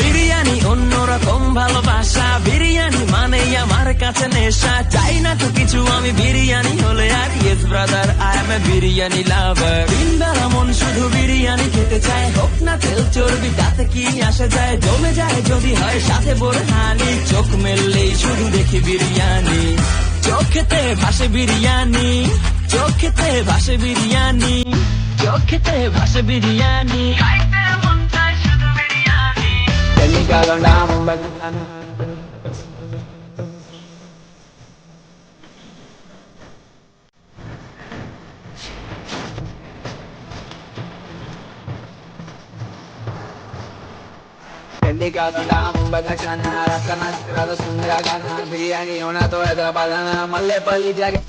বিরিয়ানি অন্যরকম ভালোবাসা, বিরিয়ানি মানে আমার কাছে নেশা। চাই না তো কিছু আমি বিরিয়ানি হলে আর, yes brother I M A biryani লাভার। দিন বেলা মন শুধু বিরিয়ানি খেতে চায়, হোক না তেল চর্বি তাতে কি আসে যায়। জমে যায় যদি হয় সাথে বোরহানি, চোখ মেললেই শুধু দেখি বিরিয়ানি। চোখেতে ভাসে বিরিয়ানি, চোখেতে ভাসে বিরিয়ানি, চোখেতে ভাসে বিরিয়ানি, খাইতে মন চায় শুধু বিরিয়ানি। బిర్యానీ ఉన్నతో మల్లెపల్లి జాగే